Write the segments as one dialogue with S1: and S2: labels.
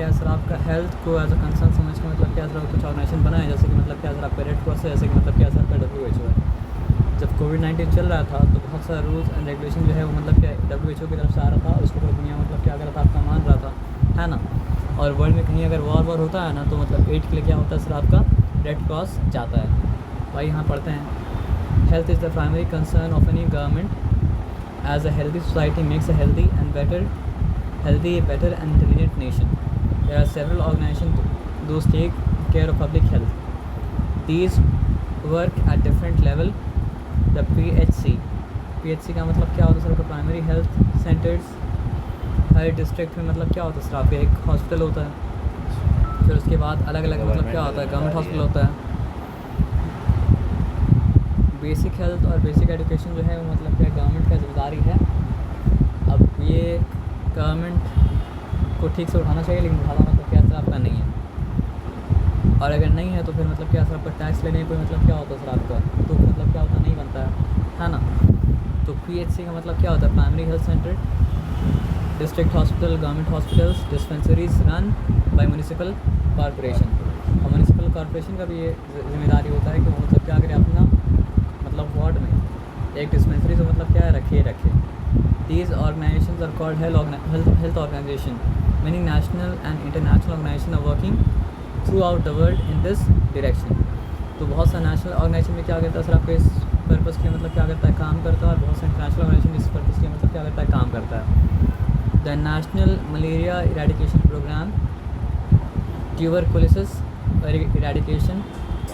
S1: क्या सर आपका हेल्थ को एज अ कंसर्न समझ के मतलब क्या सर कुछ ऑर्गेनाइजेशन बनाए, जैसे कि मतलब क्या सर आपका रेड क्रॉस है, जैसे कि मतलब क्या सर आपका WHO है। जब कोविड-19 चल रहा था तो बहुत सारा रूल्स एंड रेगुलेशन जो है वो मतलब क्या WHO की तरफ से आ रहा था, उसको पूरी दुनिया मतलब क्या कर रहा था आपका मान रहा था, है ना। और वर्ल्ड में कहीं अगर वॉर होता है ना तो मतलब एड के लिए क्या होता है सर आपका रेड क्रॉस जाता है। भाई यहाँ पढ़ते हैं, health is the primary concern of any government as a healthy society makes a healthy, better and intelligent nation. There are several organizations those take care of public health. These work at different level. The PHC का मतलब क्या होता है sir, primary health centres. हर district में मतलब क्या होता है सर आपका एक हॉस्पिटल होता है, फिर उसके बाद अलग अलग मतलब क्या होता है गवर्नमेंट हॉस्पिटल होता है। बेसिक हेल्थ और बेसिक एजुकेशन जो है वो मतलब क्या गवर्नमेंट का जिम्मेदारी है। अब ये गवर्नमेंट को ठीक से उठाना चाहिए, लेकिन उठाना मतलब क्या सर आपका नहीं है। और अगर नहीं है तो फिर मतलब क्या सर आपका टैक्स लेने पर मतलब क्या होता है सर आपका, तो मतलब क्या होता नहीं बनता है ना। तो PHC का मतलब क्या होता है, primary health centre, district hospital, government hospitals, dispensaries run by municipal corporation. और म्यूनिसिपल कॉरपोरेशन का भी ये जिम्मेदारी होता है कि वो मतलब क्या करे अपना मतलब वार्ड में एक डिस्पेंसरी तो मतलब क्या है रखे। These organizations are called health organization. Many national and international organizations are working throughout the world in this direction. तो बहुत सा नेशनल ऑर्गेनाइजेशन में क्या करता है सर आपके इस पर्पज़ के लिए मतलब क्या करता है काम करता है, और बहुत से इंटरनेशनल ऑर्गेनाइजेशन इस पर्पज़ के लिए मतलब क्या करता है काम करता है। The national malaria eradication programme, tuberculosis eradication,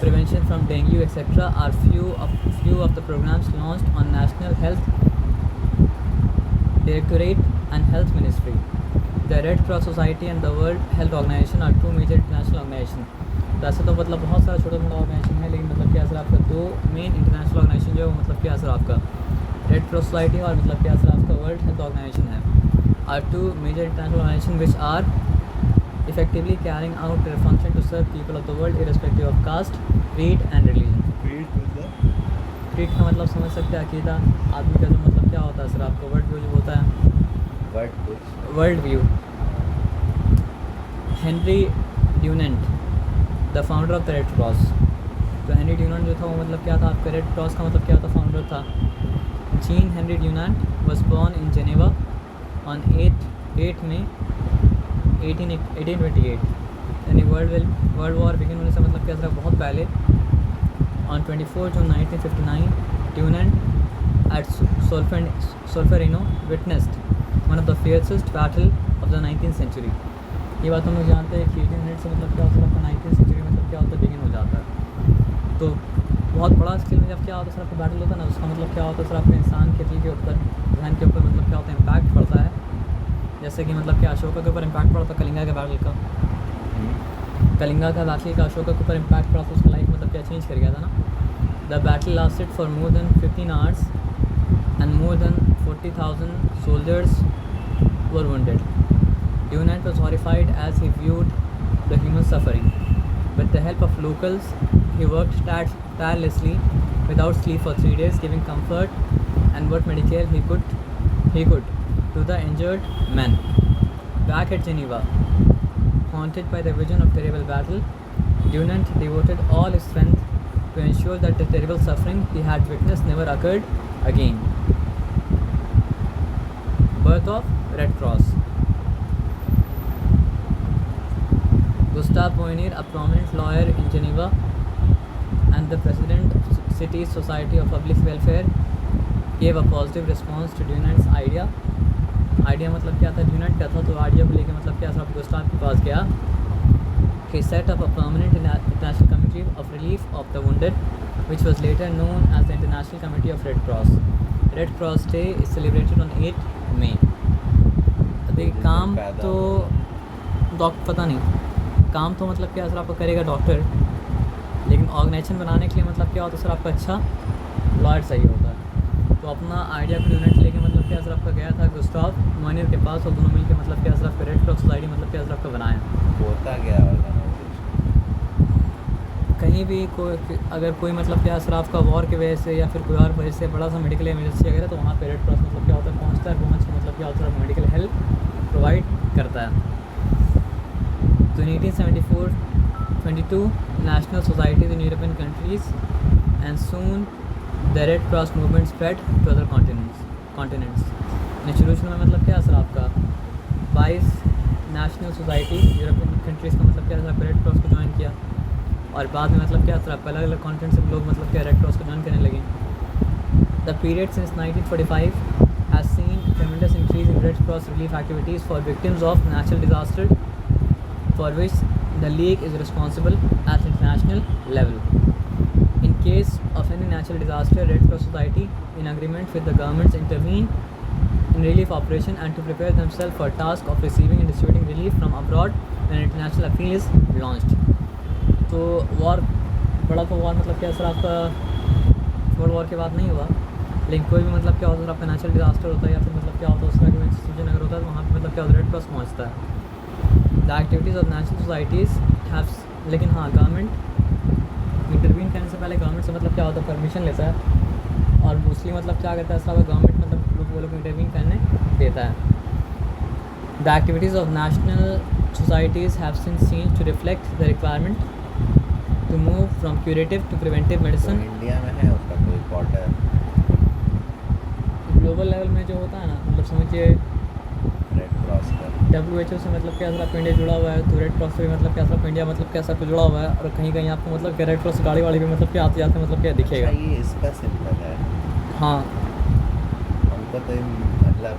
S1: prevention from dengue, etc. are few of the programs launched on National Health Directorate and Health Ministry. The Red Cross Society and the World Health Organization are two major international organizations. वैसे तो मतलब बहुत सारा छोटा मोटा organisation है, लेकिन मतलब क्या सर आपका दो मेन इंटरनेशनल ऑर्गेनाइजेशन जो है वो मतलब क्या सर आपका रेड क्रॉस सोसाइटी और मतलब क्या सर आपका वर्ल्ड हेल्थ ऑर्गेनाइजेशन है। Are two major international organisation which are effectively carrying out their function to serve people of the world irrespective of caste, creed and religion. creed का मतलब समझ सकते हैं अकीदा, आदमी का जो मतलब क्या होता है सर आपका वर्ल्ड व्यू जो होता है, world view. Henry Dunant the founder of the Red cross. तो हेनरी ड्यूनेंट जो था वो मतलब क्या था आपका रेड क्रॉस का मतलब क्या था फाउंडर था। Gene Henry Dunant was born in Geneva on 8 मई 1828, यानी वर्ल्ड वॉर बिगिन होने से मतलब क्या सर बहुत पहले। On 24 June 1959 Dunant at Solferino witnessed one of the fiercest battle of the 19th century. ये बात हम लोग जानते हैं कि 1800 से मतलब क्या होता है आपका 19th सेंचुरी मतलब क्या होता है बिगिन हो जाता है। तो बहुत बड़ा स्केल में जब क्या होता है सर आपका बैटल होता है ना, उसका मतलब क्या होता है सर आपके इंसान के दिल के ऊपर, जहन के ऊपर मतलब क्या होता है इम्पैक्ट पड़ता है। जैसे कि मतलब क्या अशोका के ऊपर इम्पैक्ट पड़ा था कलिंगा के बैटल का, अशोका के ऊपर इम्पैक्ट पड़ा था, उसका लाइफ मतलब क्या चेंज कर गया था ना। The battle lasted for more than 15 hours and more than 40,000 soldiers were wounded. Dunant was horrified as he viewed the human suffering. With the help of locals, he worked tirelessly without sleep for 3 days, giving comfort and what medical he could to the injured men. Back at Geneva, haunted by the vision of terrible battle, Dunant devoted all his strength to ensure that the terrible suffering he had witnessed never occurred again. Birth of Red Cross. Gustav Moynier, a prominent lawyer in Geneva and the president of City's Society of Public Welfare, gave a positive response to Dunant's idea. मतलब क्या था, Dunant क्या था, तो idea को लेकर मतलब क्या सब गुस्ताव के पास गया। He set up a permanent international committee of relief of the wounded, which was later known as the International Committee of Red Cross. Red Cross Day is celebrated on 8 May. अभी काम तो पता नहीं, काम तो मतलब क्या सर आपको करेगा डॉक्टर, लेकिन ऑर्गेनाइजेशन बनाने के लिए मतलब क्या होता है सर आपका अच्छा लॉयर चाहिए होता है। तो अपना आइडिया को यूनिट लेके मतलब क्या सर आपका गया था गुस्ताव मोयनियर के पास, और दोनों मिलकर मतलब क्या सर आपका रेड क्रॉस सोसाइटी मतलब क्या सर आपका बनाया।
S2: होता क्या
S1: कहीं भी अगर कोई मतलब क्या सर आपका वॉर की वजह से या फिर कोई और वजह से बड़ा सा मेडिकल इमरजेंसी अगर है तो वहाँ पे रेड क्रॉस मतलब क्या होता है पहुँचता है, पहुँच के मतलब क्या होता है मेडिकल हेल्प प्रोवाइड करता है। तो in 1874-22 national societies in European countries and soon the Red Cross movement spread to other continents. शुरू में मतलब क्या असर आपका 22 नेशनल सोसाइटी यूरोपियन कंट्रीज़ का मतलब क्या था, रेड क्रॉस को ज्वाइन किया और बाद में मतलब क्या असर आपका अलग अलग कॉन्टिनेंट से लोग मतलब क्या रेड क्रॉस को ज्वाइन करने लगे. The period since 1945 has seen tremendous increase in Red Cross relief activities for victims of natural disaster, for which the League is responsible at international level. In case of any natural disaster, Red Cross Society, in agreement with the governments, intervene in relief operation and to prepare themselves for task of receiving and distributing relief from abroad when international appeal is launched. तो war बड़ा तो war मतलब क्या sir आपका world war के बाद नहीं हुआ, लेकिन कोई भी मतलब क्या होता है आपका नेचुरल डिजास्टर होता है या फिर मतलब क्या होता है उस तरह की सिचुएशन अगर होता है तो वहाँ पे मतलब क्या होता है रेड क्रॉस पहुँचता है. The activities of national societies have, लेकिन हाँ गवर्नमेंट इंटरवीन करने से पहले गवर्नमेंट से मतलब क्या होता है परमिशन लेता है और मोस्टली मतलब क्या करता है सब गवर्नमेंट मतलब वो लोग इंटरवीन करने देता है. The activities of national societies have since change to reflect the requirement to move from curative to preventive medicine.
S2: India में है उसका कोई क्वार्टर
S1: ग्लोबल लेवल में जो होता है ना मतलब समझिए
S2: रेड क्रॉस का
S1: WHO से मतलब क्या सर आपका इंडिया जुड़ा हुआ है तो रेड क्रॉस से भी मतलब क्या सर इंडिया मतलब क्या सब जुड़ा हुआ है और कहीं कहीं आपको मतलब क्या रेड क्रॉस गाड़ी वाड़ी भी मतलब क्या आते जाते मतलब क्या दिखेगा.
S2: अच्छा, ये इसका सिंबल है.
S1: हाँ
S2: हमको तो मतलब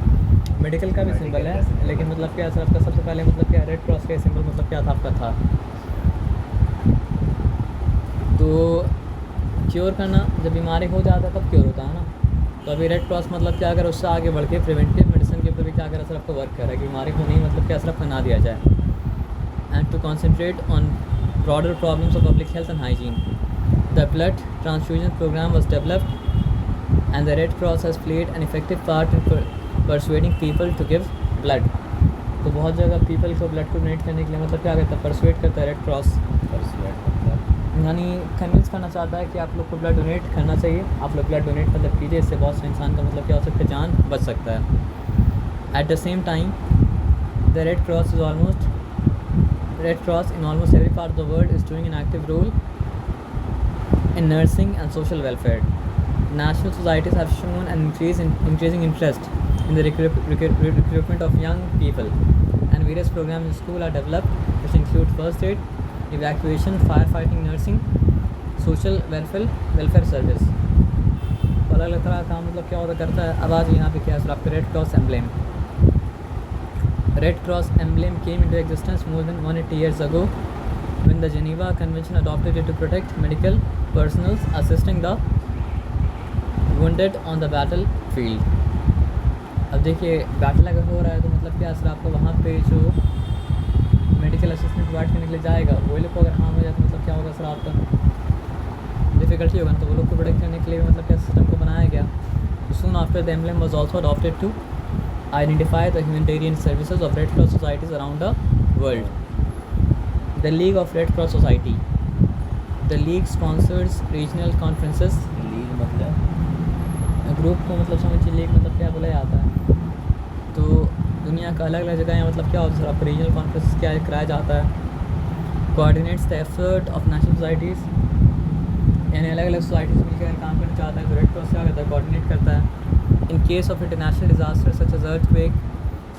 S1: मेडिकल का भी सिंबल है लेकिन मतलब क्या सर आपका सबसे पहले मतलब क्या रेड क्रॉस का सिंबल मतलब क्या था आपका था. तो क्योर करना जब बीमारी हो जाता है तब क्योर होता है ना, तो अभी रेड क्रॉस मतलब क्या अगर उससे आगे बढ़ के प्रिवेंटिव मेडिसिन के ऊपर भी क्या कर सर आपको वर्क कर रहा है कि बीमारी को नहीं मतलब क्या असर ना दिया जाए. And to concentrate on broader problems of public health and hygiene the blood transfusion programme was developed and the Red Cross has played an effective part in persuading people to give blood. तो बहुत जगह people को blood को donate करने के लिए मतलब क्या करता है परसुएड करता है रेड क्रॉस, यानी कन्विंस करना चाहता है कि आप लोग को ब्लड डोनेट करना चाहिए, आप लोग ब्लड डोनेट मतलब कीजिए, इससे बहुत से इंसान का मतलब क्या हो सकता है जान बच सकता है. At the same time the Red Cross in almost every part of the world is doing an active role in nursing and social welfare. National societies have shown an increasing interest in the recruitment of young people, and various programs in school are developed, which include first aid, evacuation, firefighting, nursing, social welfare service. अलग अलग तरह का काम मतलब क्या होता करता है. अब आज यहाँ पे क्या है आपका red cross emblem. Red Cross emblem came into existence more than 180 years ago when the Geneva Convention adopted it to protect medical personnel assisting the wounded on the battlefield. अब देखिए बैटल अगर हो रहा है तो मतलब क्या असर आपका वहाँ पे जो मेडिकल असिस्टेंट प्रोवाइड करने के लिए जाएगा वही लोग को अगर हार्म हो जाए तो मतलब क्या होगा सर आपका डिफ़िकल्टी होगा. तो वो लोग को प्रोटेक्ट करने के लिए मतलब क्या सिस्टम को बनाया गया. Soon after the emblem was also adopted to identify the humanitarian services of Red Cross societies around the world. The League of Red Cross Society. The League sponsors regional conferences.
S2: League मतलब
S1: group को मतलब समझिए league मतलब क्या बोला जाता है. तो दुनिया का अलग अलग जगह मतलब क्या होता है सर आपको रीजनल कॉन्फ्रेंस क्या कराया जाता है. Coordinates the effort of national societies, यानी अलग अलग सोसाइटीज़ मिलकर काम करना चाहता है तो रेड क्रॉस क्या करता है कोऑर्डिनेट करता है. In case of international disaster such as earthquake,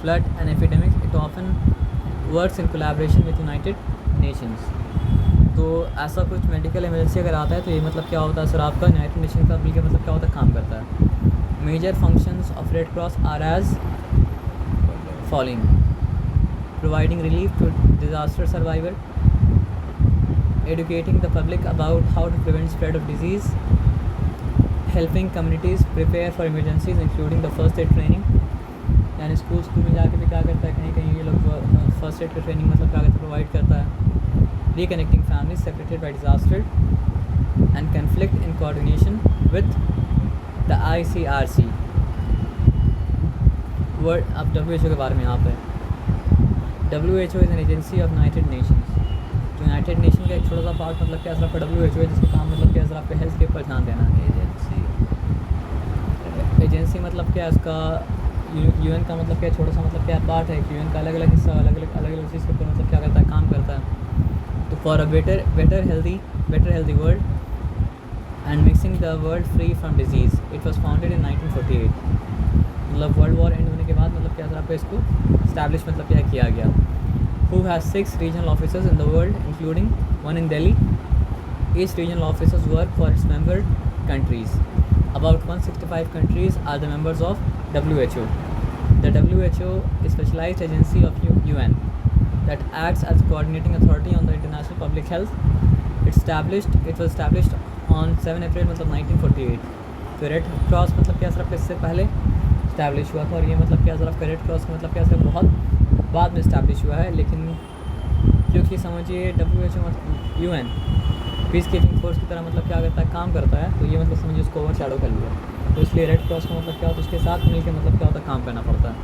S1: flood and epidemic it often works in collaboration with United Nations. तो ऐसा कुछ मेडिकल इमरजेंसी अगर आता है तो ये मतलब क्या होता है सर आपका यूनाइटेड नेशन का मिलकर मतलब क्या होता है काम करता है. Major functions of Red Cross are as following: providing relief to disaster survivor, educating the public about how to prevent spread of disease, helping communities prepare for emergencies including the first aid training, यानी school में जाके भी क्या करता है कहीं कहीं ये लोग फर्स्ट एड की ट्रेनिंग मतलब क्या करता है प्रोवाइड करता है. reconnecting families separated by disaster and conflict in coordination with the ICRC. Word अब WHO के बारे में यहाँ पे WHO is an agency of United Nations. तो यूनाइटेड नेशन का एक छोटा सा पार्ट मतलब क्या आपका WHO है जिसका काम मतलब क्या आपके हेल्थ के ऊपर ध्यान देना है. एजेंसी मतलब क्या इसका यूएन का मतलब क्या छोटा सा मतलब क्या पार्ट है कि यूएन का अलग अलग हिस्सा अलग अलग चीज़ के ऊपर मतलब क्या करता है, काम करता है। तो for a better healthy world and mixing the world free from disease, it was founded in 1948। मतलब वर्ल्ड वॉर एंड होने के बाद मतलब क्या था इसको इस्टेब्लिश मतलब क्या किया गया। Who has 6 regional officers in the world including 1 in Delhi. Each regional offices work for its member countries. About 165 countries are the members of WHO. The WHO is a specialized agency of UN that acts as coordinating authority on the international public health. It was established on 7 April मतलब 1948. तो red cross मतलब क्या सिर्फ इससे पहले establish हुआ था, और ये मतलब क्या सिर्फ रेड क्रॉस का मतलब क्या सिर्फ बहुत बाद में इस्टेब्लिश हुआ है। लेकिन क्योंकि समझिए WHO मतलब UN पीस कीपिंग फोर्स की तरह मतलब क्या करता है, काम करता है, तो ये मतलब समझिए उसको ओवर शैडो कर लिया। तो इसलिए रेड क्रॉस का मतलब क्या होता है, उसके साथ मिलकर मतलब क्या होता है, काम करना पड़ता है।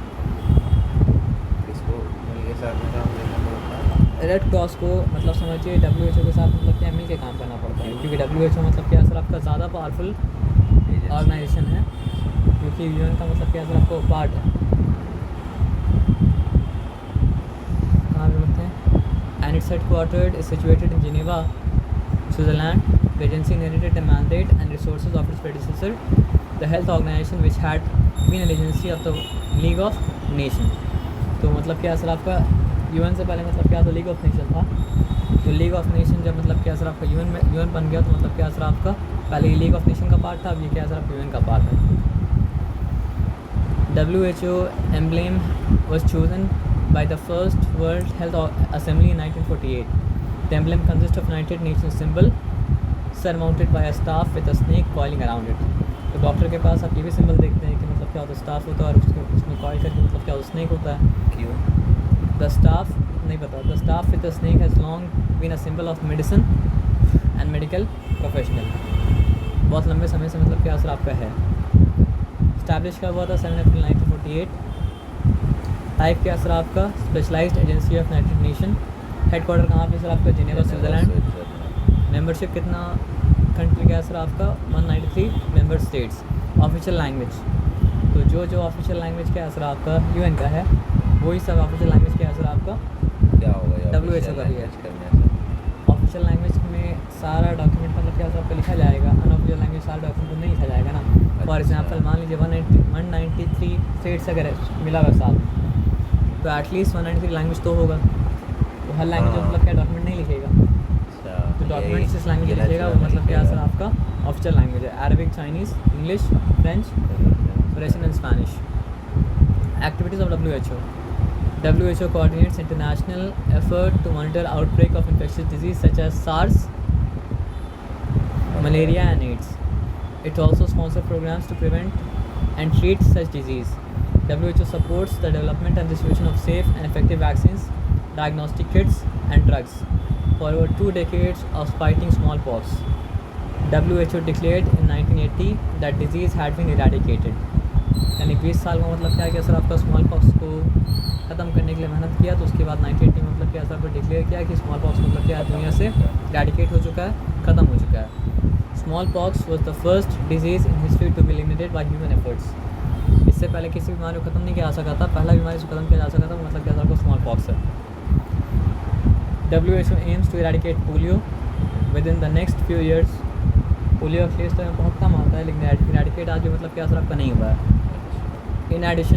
S2: इसको मिलके साथ में काम करना पड़ता है।
S1: रेड क्रॉस को मतलब समझिए WHO के साथ मतलब क्या मिलके काम करना पड़ता है, क्योंकि WHO मतलब क्या सर आपका ज़्यादा पावरफुल ऑर्गेनाइजेशन है, क्योंकि यूएन का मतलब क्या सर आपको पार्ट है। कहाँ पे लगते हैं, and it's headquartered is situated in Geneva, Switzerland. The agency inherited a mandate and resources of its predecessor, the Health Organization, which had been an agency of the League of Nations. तो मतलब क्या sir आपका UN से पहले मतलब क्या था, league of nation था। तो लीग ऑफ नेशन जब मतलब क्या सर आपका यूएन बन गया, तो मतलब क्या सर आपका पहले ये लीग ऑफ नेशन का पार्ट था, अब ये क्या सर आपका यूएन का पार्ट है। WHO emblem was chosen by the first World Health Assembly in 1948. The emblem consists of United Nations symbol surmounted by a staff with a snake coiling around it. तो doctor के पास आप ये भी symbol देखते हैं कि मतलब क्या होता है, स्टाफ होता है और उसमें कॉइल करके मतलब क्या होता है, स्नेक होता है।
S2: क्यों?
S1: द स्टाफ नहीं पता। The staff with the snake has long been a symbol of medicine and medical professional. बहुत लंबे समय से मतलब क्या असर आपका है। स्टैब्लिश कब हुआ था, 7 अप्रैल 1948। टाइप क्या सर आपका, specialised agency of United Nation. Headquarter कहाँ पे सर आपका, जिनेवा, स्विट्ज़रलैंड। मेंबरशिप कितना कंट्री का है सर आपका, 193 मेंबर स्टेट्स। ऑफिशियल लैंग्वेज, तो जो ऑफिशियल लैंग्वेज क्या है सर आपका यूएन का है, वही सब ऑफिशियल लैंग्वेज क्या है सर आपका
S2: क्या होगा,
S1: WHO का ही है। ऑफिशियल लैंग्वेज में सारा डॉक्यूमेंट मतलब क्या सर आपका लिखा जाएगा, अनऑफिशियल लैंग्वेज सारा डॉक्यूमेंट तो नहीं लिखा जाएगा ना। फॉर एग्जाम्पल मान लीजिए 193 स्टेट्स अगर मिला हुआ साथ, तो एटलीस्ट 193 लैंग्वेज तो होगा। तो हर लैंग्वेज मतलब क्या डॉक्यूमेंट नहीं लिखेगा, तो डॉक्यूमेंट जिस लैंग्वेज में लिखेगा वो मतलब क्या सर आपका ऑफिशियल लैंग्वेज है। Arabic, Chinese, English, French, Russian and Spanish. Activities of WHO. WHO coordinates international effort to monitor outbreak of infectious disease such as SARS, malaria and AIDS. It also sponsors programs to prevent and treat such disease. WHO supports the development and distribution of safe and effective vaccines, diagnostic kits and drugs for over 2 decades of fighting smallpox. WHO declared in 1980 that disease had been eradicated. यानी 20 साल में मतलब क्या है कि sir आपका small pox को ख़त्म करने के लिए मेहनत किया, तो उसके बाद 1980 में मतलब क्या सर आपको डिक्लेयर किया कि स्मॉल पॉक्स मतलब क्या दुनिया से इरेडिकेट हो चुका है, ख़त्म हो चुका है। Smallpox was the first disease in history to be eliminated by human efforts. इससे पहले किसी बीमारी को ख़त्म नहीं किया जा सका था, पहला बीमारी को ख़त्म किया जा सका था मतलब क्या सर आपको स्मॉल पॉक्स है। WHO aims to eradicate polio within the next few years. Polio का केस तो बहुत कम आता है, लेकिन इरेडिकेट आज भी मतलब क्या असर आपका नहीं हुआ है। इन एडिशन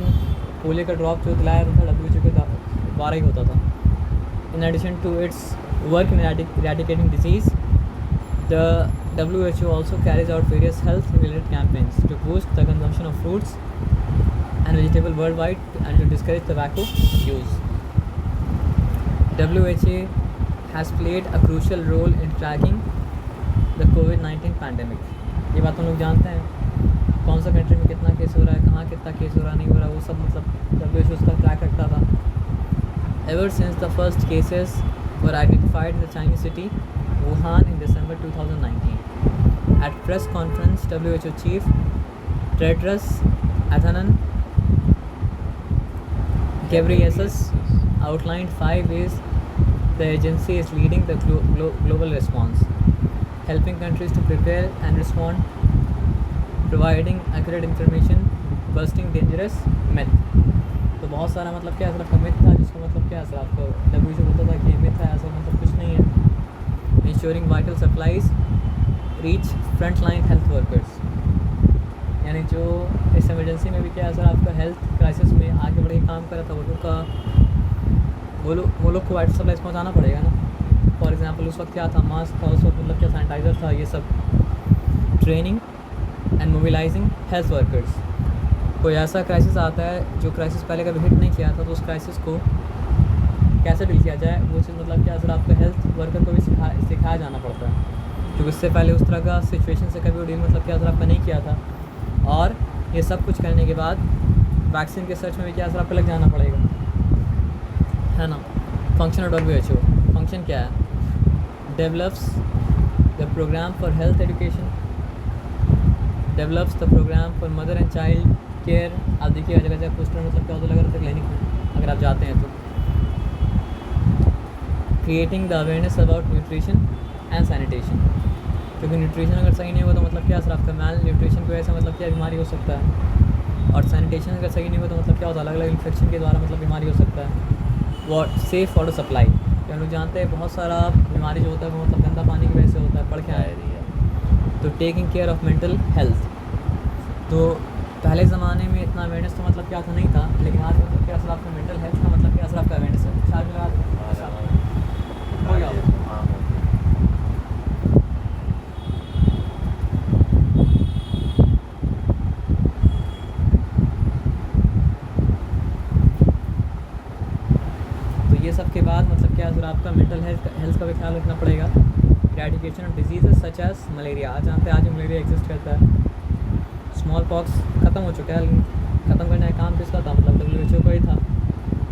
S1: पोलियो का ड्रॉप जो दिलाया था WHO के द्वारा ही होता था। In addition to its work in eradicating disease, the WHO also carries out various health related campaigns to boost the consumption of fruits and vegetables worldwide and to discourage tobacco use. WHO has played a crucial role in tracking the COVID-19 pandemic. ये बात हम लोग जानते हैं, कौन सा country में कितना केस हो रहा है, कहाँ कितना केस हो रहा नहीं हो रहा, वो सब मतलब WHO उसका ट्रैक रखता था। Ever since the first cases were identified in the Chinese city Wuhan in December 2019. At press conference, WHO Chief Tedros Adhanom Ghebreyesus outlined 5 ways the agency is leading the global response, helping countries to prepare and respond, providing accurate information, busting dangerous myth. तो बहुत सारा मतलब क्या असर आपका myth था, जिसको मतलब क्या असर आपको WHO बोलता था कि मिथ है, ऐसा मतलब कुछ नहीं है। Ensuring vital supplies reach front line health workers, यानी जो इस इमरजेंसी में भी क्या असर आपका हेल्थ क्राइसिस में आगे बढ़ के काम कर रहा था, वो लोग को वाइटल सप्लाईज पहुँचाना पड़ेगा ना। फॉर एग्जाम्पल उस वक्त क्या था, मास्क था, उस वक्त मतलब क्या सैनिटाइज़र था, ये सब। Training and mobilising health workers, कोई ऐसा क्राइसिस आता है जो क्राइसिस पहले कभी हिट नहीं किया था, तो उस क्राइसिस को कैसे डील किया जाए, वो चीज़ मतलब क्या असर आपका हेल्थ वर्कर को भी सिखाया जाना पड़ता है, क्योंकि इससे पहले उस तरह का सिचुएशन से कभी वो डील मतलब क्या असर आपका नहीं किया था। और ये सब कुछ करने के बाद वैक्सीन के सर्च में भी क्या असर आपको लग जाना पड़ेगा, है ना। फंक्शन ऑफ WHO, फंक्शन क्या है, develops the programme for health education, develops the programme for mother and child care. आप देखिए जगह जगह पोस्टर मतलब क्या होता है क्लिनिक में अगर आप जाते हैं तो। Creating the awareness about nutrition and sanitation, क्योंकि न्यूट्रिशन अगर सही नहीं होगा तो मतलब क्या असर आपका मैल न्यूट्रिशन की वजह से मतलब क्या बीमारी हो सकता है, और सैनिटेशन अगर सही नहीं हो तो मतलब क्या होता है, अलग अलग इन्फेक्शन के द्वारा मतलब बीमारी हो सकता है। सेफ़ वाटर सप्लाई, हम लोग जानते हैं बहुत सारा बीमारी जो होता है वो मतलब गंदा पानी की वजह से होता है, पढ़ के आए। तो taking care of mental health, तो पहले ज़माने में इतना अवेयरनेस तो मतलब क्या था नहीं था, लेकिन आज मतलब क्या असर आपका मेंटल हेल्थ का मतलब क्या असर आपका अवेयरनेस है। चार लगा हो गया। तो ये सब के बाद मतलब क्या असर आपका मेंटल हेल्थ का भी ख्याल रखना पड़ेगा। Eradication of disease such as malaria, आज जानते हैं आज मलेरिया एग्जिस्ट करता है। स्मॉल पॉक्स ख़त्म हो चुका है, लेकिन ख़त्म करने का काम किसका था, मतलब WHO का ही था।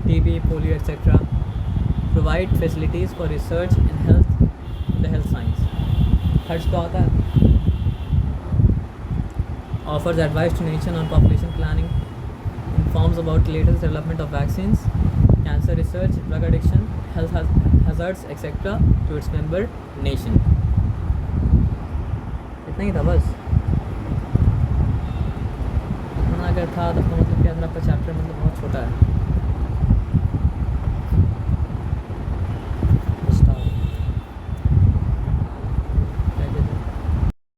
S1: TB, polio etcetera. Provide facilities for research in health science, खर्च तो आता है। Offers advice to nation on population planning, informs about latest development of vaccines, cancer research, drug addiction, health hazards etcetera to its member nation. इतना ही था बस। इतना अगर था तब तो मतलब क्या था आपका चैप्टर मतलब बहुत छोटा है।